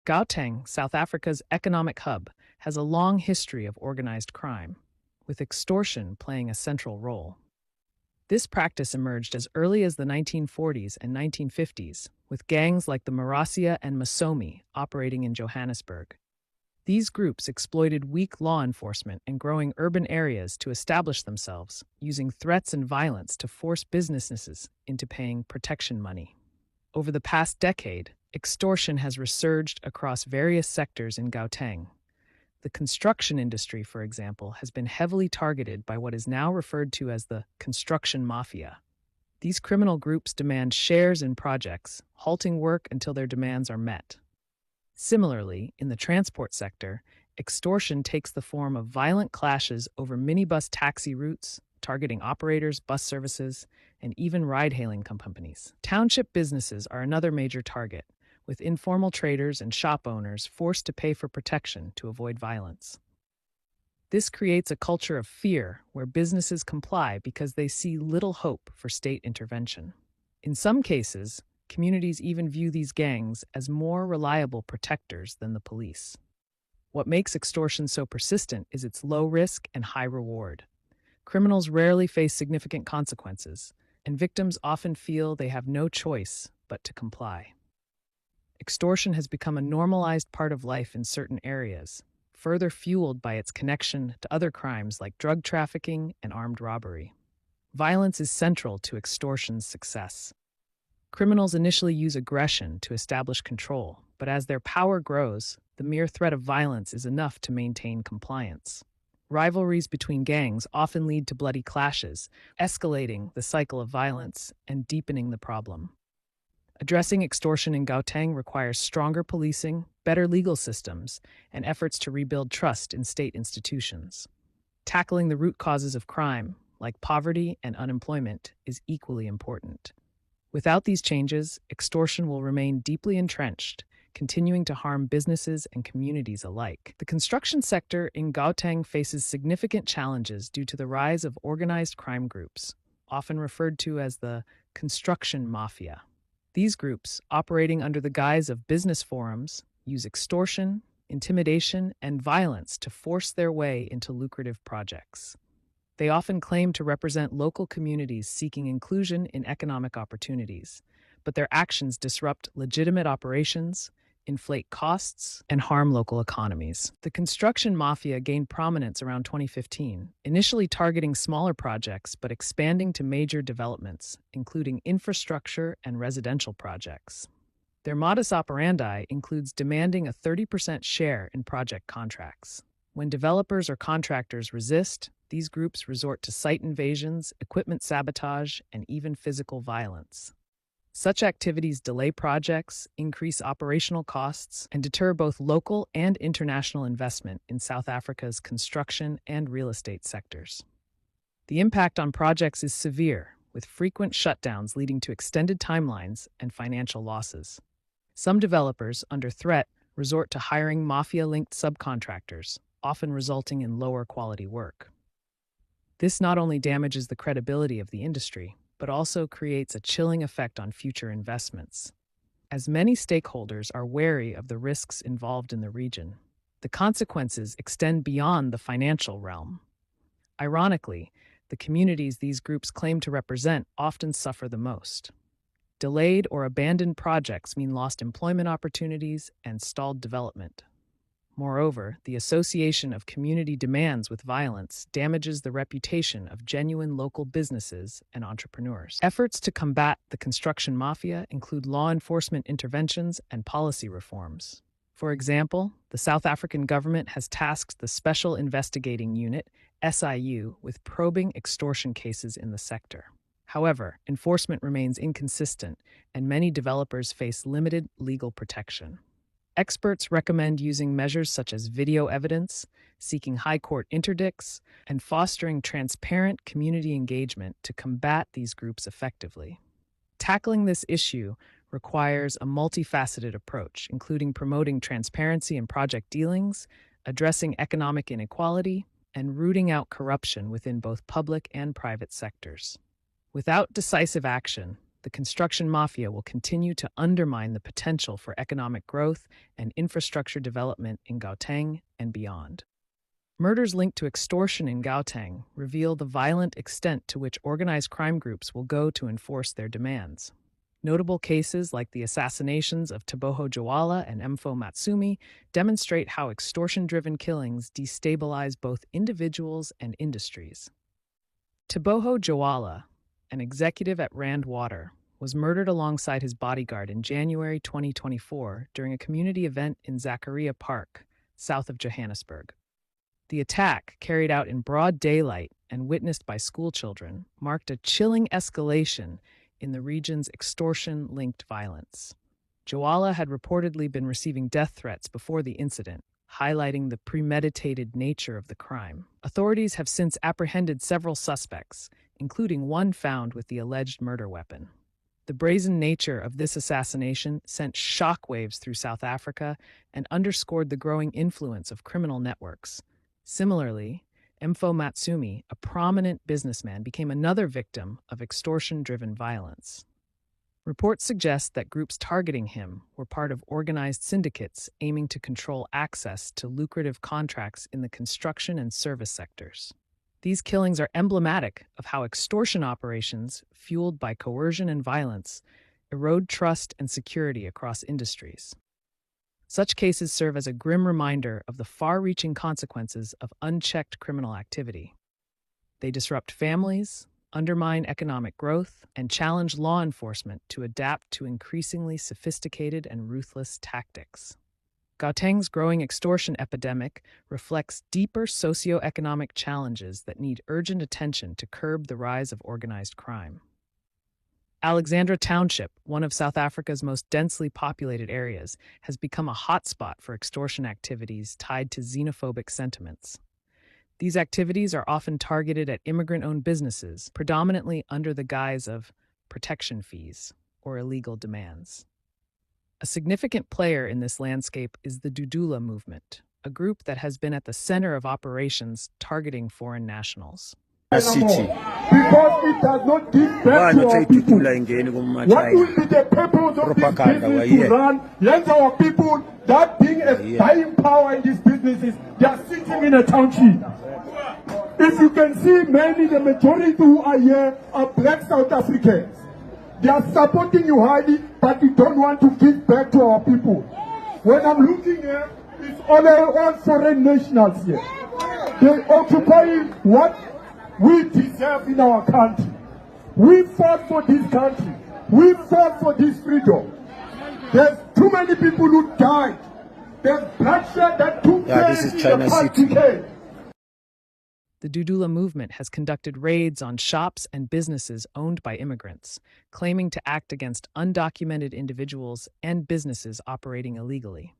Gauteng, South Africa's economic hub, has a long history of organized crime, with extortion playing a central role. This practice emerged as early as the 1940s and 1950s, with gangs like the Mafia and Masomi operating in Johannesburg. These groups exploited weak law enforcement and growing urban areas to establish themselves, using threats and violence to force businesses into paying protection money. Over the past decade, extortion has resurged across various sectors in Gauteng. The construction industry, for example, has been heavily targeted by what is now referred to as the construction mafia. These criminal groups demand shares in projects, halting work until their demands are met. Similarly, in the transport sector, extortion takes the form of violent clashes over minibus taxi routes, targeting operators, bus services, and even ride-hailing companies. Township businesses are another major target, with informal traders and shop owners forced to pay for protection to avoid violence. This creates a culture of fear where businesses comply because they see little hope for state intervention. In some cases, communities even view these gangs as more reliable protectors than the police. What makes extortion so persistent is its low risk and high reward. Criminals rarely face significant consequences, and victims often feel they have no choice but to comply. Extortion has become a normalized part of life in certain areas, further fueled by its connection to other crimes like drug trafficking and armed robbery. Violence is central to extortion's success. Criminals initially use aggression to establish control, but as their power grows, the mere threat of violence is enough to maintain compliance. Rivalries between gangs often lead to bloody clashes, escalating the cycle of violence and deepening the problem. Addressing extortion in Gauteng requires stronger policing, better legal systems, and efforts to rebuild trust in state institutions. Tackling the root causes of crime, like poverty and unemployment, is equally important. Without these changes, extortion will remain deeply entrenched, continuing to harm businesses and communities alike. The construction sector in Gauteng faces significant challenges due to the rise of organized crime groups, often referred to as the construction mafia. These groups, operating under the guise of business forums, use extortion, intimidation, and violence to force their way into lucrative projects. They often claim to represent local communities seeking inclusion in economic opportunities, but their actions disrupt legitimate operations, inflate costs, and harm local economies. The construction mafia gained prominence around 2015, initially targeting smaller projects but expanding to major developments, including infrastructure and residential projects. Their modus operandi includes demanding a 30% share in project contracts. When developers or contractors resist, these groups resort to site invasions, equipment sabotage, and even physical violence. Such activities delay projects, increase operational costs, and deter both local and international investment in South Africa's construction and real estate sectors. The impact on projects is severe, with frequent shutdowns leading to extended timelines and financial losses. Some developers, under threat, resort to hiring mafia-linked subcontractors, often resulting in lower quality work. This not only damages the credibility of the industry, but also creates a chilling effect on future investments. As many stakeholders are wary of the risks involved in the region, the consequences extend beyond the financial realm. Ironically, the communities these groups claim to represent often suffer the most. Delayed or abandoned projects mean lost employment opportunities and stalled development. Moreover, the association of community demands with violence damages the reputation of genuine local businesses and entrepreneurs. Efforts to combat the construction mafia include law enforcement interventions and policy reforms. For example, the South African government has tasked the Special Investigating Unit, SIU, with probing extortion cases in the sector. However, enforcement remains inconsistent, and many developers face limited legal protection. Experts recommend using measures such as video evidence, seeking high court interdicts, and fostering transparent community engagement to combat these groups effectively. Tackling this issue requires a multifaceted approach, including promoting transparency in project dealings, addressing economic inequality, and rooting out corruption within both public and private sectors. Without decisive action, the construction mafia will continue to undermine the potential for economic growth and infrastructure development in Gauteng and beyond. Murders linked to extortion in Gauteng reveal the violent extent to which organized crime groups will go to enforce their demands. Notable cases like the assassinations of Teboho Jawala and Mfo Matsumi demonstrate how extortion-driven killings destabilize both individuals and industries. Teboho Jawala, an executive at Rand Water, was murdered alongside his bodyguard in January 2024 during a community event in Zakaria Park, south of Johannesburg. The attack, carried out in broad daylight and witnessed by schoolchildren, marked a chilling escalation in the region's extortion-linked violence. Jawala had reportedly been receiving death threats before the incident, highlighting the premeditated nature of the crime. Authorities have since apprehended several suspects, including one found with the alleged murder weapon. The brazen nature of this assassination sent shockwaves through South Africa and underscored the growing influence of criminal networks. Similarly, Mfo Matsumi, a prominent businessman, became another victim of extortion-driven violence. Reports suggest that groups targeting him were part of organized syndicates aiming to control access to lucrative contracts in the construction and service sectors. These killings are emblematic of how extortion operations, fueled by coercion and violence, erode trust and security across industries. Such cases serve as a grim reminder of the far-reaching consequences of unchecked criminal activity. They disrupt families, undermine economic growth, and challenge law enforcement to adapt to increasingly sophisticated and ruthless tactics. Gauteng's growing extortion epidemic reflects deeper socioeconomic challenges that need urgent attention to curb the rise of organized crime. Alexandra Township, one of South Africa's most densely populated areas, has become a hotspot for extortion activities tied to xenophobic sentiments. These activities are often targeted at immigrant-owned businesses, predominantly under the guise of protection fees or illegal demands. A significant player in this landscape is the Dudula movement, a group that has been at the center of operations targeting foreign nationals. City. Because it does not give back to our people. What will be the purpose of this business to run? Let our people, that being a buying power in these businesses, they are sitting in a township. If you can see, the majority who are here are black South Africans. They are supporting you highly, but we don't want to give back to our people. When I'm looking here, it's all foreign nationals here. They occupy what we deserve in our country. We fought for this country. We fought for this freedom. There's too many people who died. There's bloodshed that took place in the past decade. The Dudula movement has conducted raids on shops and businesses owned by immigrants, claiming to act against undocumented individuals and businesses operating illegally.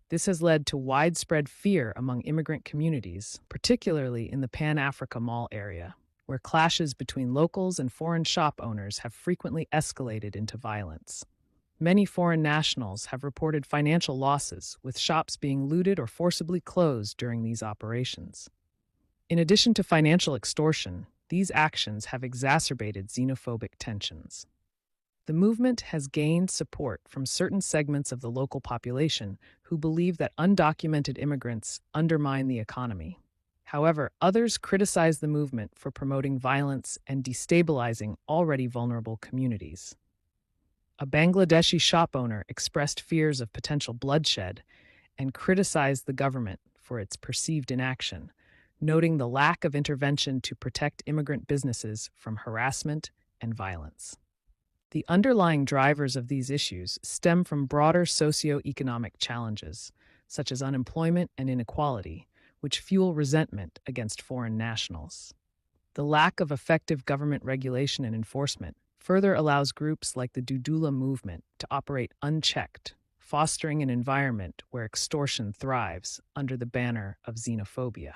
This has led to widespread fear among immigrant communities, particularly in the Pan-Africa Mall area, where clashes between locals and foreign shop owners have frequently escalated into violence. Many foreign nationals have reported financial losses, with shops being looted or forcibly closed during these operations. In addition to financial extortion, these actions have exacerbated xenophobic tensions. The movement has gained support from certain segments of the local population who believe that undocumented immigrants undermine the economy. However, others criticize the movement for promoting violence and destabilizing already vulnerable communities. A Bangladeshi shop owner expressed fears of potential bloodshed and criticized the government for its perceived inaction, noting the lack of intervention to protect immigrant businesses from harassment and violence. The underlying drivers of these issues stem from broader socioeconomic challenges, such as unemployment and inequality, which fuel resentment against foreign nationals. The lack of effective government regulation and enforcement further allows groups like the Dudula movement to operate unchecked, fostering an environment where extortion thrives under the banner of xenophobia.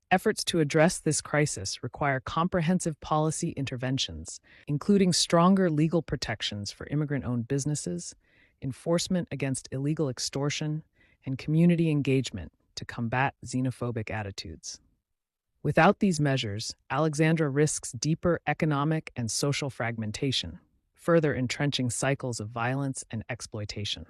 Efforts to address this crisis require comprehensive policy interventions, including stronger legal protections for immigrant-owned businesses, enforcement against illegal extortion, and community engagement to combat xenophobic attitudes. Without these measures, Alexandra risks deeper economic and social fragmentation, further entrenching cycles of violence and exploitation.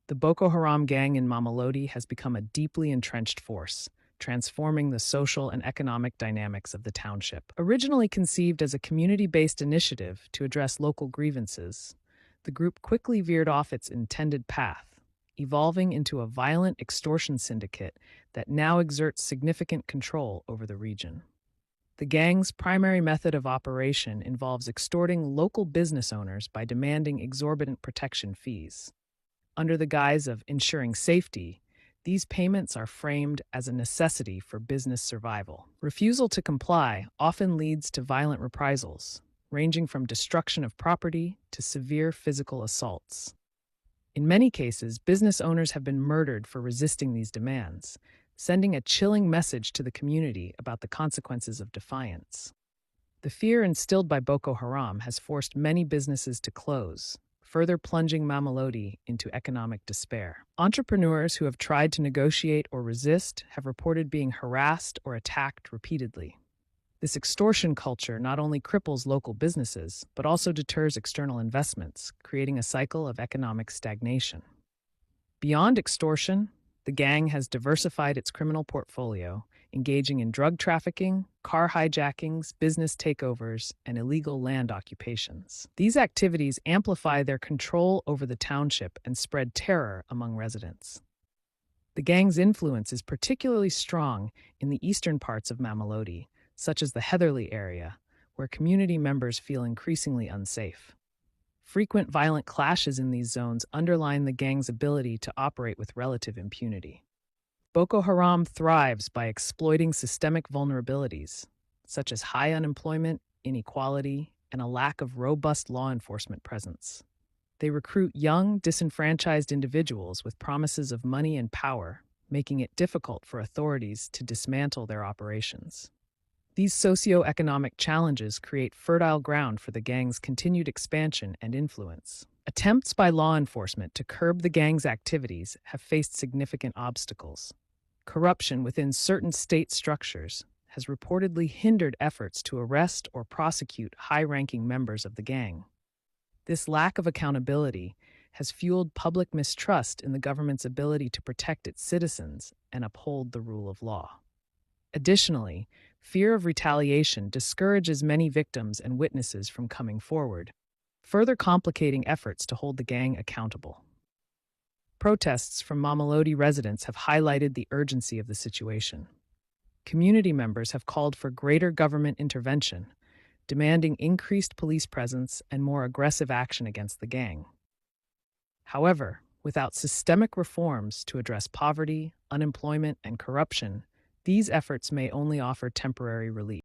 The Boko Haram gang in Mamelodi has become a deeply entrenched force, transforming the social and economic dynamics of the township. Originally conceived as a community-based initiative to address local grievances, the group quickly veered off its intended path, evolving into a violent extortion syndicate that now exerts significant control over the region. The gang's primary method of operation involves extorting local business owners by demanding exorbitant protection fees. Under the guise of ensuring safety, these payments are framed as a necessity for business survival. Refusal to comply often leads to violent reprisals, ranging from destruction of property to severe physical assaults. In many cases, business owners have been murdered for resisting these demands, sending a chilling message to the community about the consequences of defiance. The fear instilled by Boko Haram has forced many businesses to close, further plunging Mamelodi into economic despair. Entrepreneurs who have tried to negotiate or resist have reported being harassed or attacked repeatedly. This extortion culture not only cripples local businesses, but also deters external investments, creating a cycle of economic stagnation. Beyond extortion, the gang has diversified its criminal portfolio, engaging in drug trafficking, car hijackings, business takeovers, and illegal land occupations. These activities amplify their control over the township and spread terror among residents. The gang's influence is particularly strong in the eastern parts of Mamelodi, such as the Heatherley area, where community members feel increasingly unsafe. Frequent violent clashes in these zones underline the gang's ability to operate with relative impunity. Boko Haram thrives by exploiting systemic vulnerabilities, such as high unemployment, inequality, and a lack of robust law enforcement presence. They recruit young, disenfranchised individuals with promises of money and power, making it difficult for authorities to dismantle their operations. These socioeconomic challenges create fertile ground for the gang's continued expansion and influence. Attempts by law enforcement to curb the gang's activities have faced significant obstacles. Corruption within certain state structures has reportedly hindered efforts to arrest or prosecute high-ranking members of the gang. This lack of accountability has fueled public mistrust in the government's ability to protect its citizens and uphold the rule of law. Additionally, fear of retaliation discourages many victims and witnesses from coming forward, further complicating efforts to hold the gang accountable. Protests from Mamelodi residents have highlighted the urgency of the situation. Community members have called for greater government intervention, demanding increased police presence and more aggressive action against the gang. However, without systemic reforms to address poverty, unemployment, and corruption, these efforts may only offer temporary relief.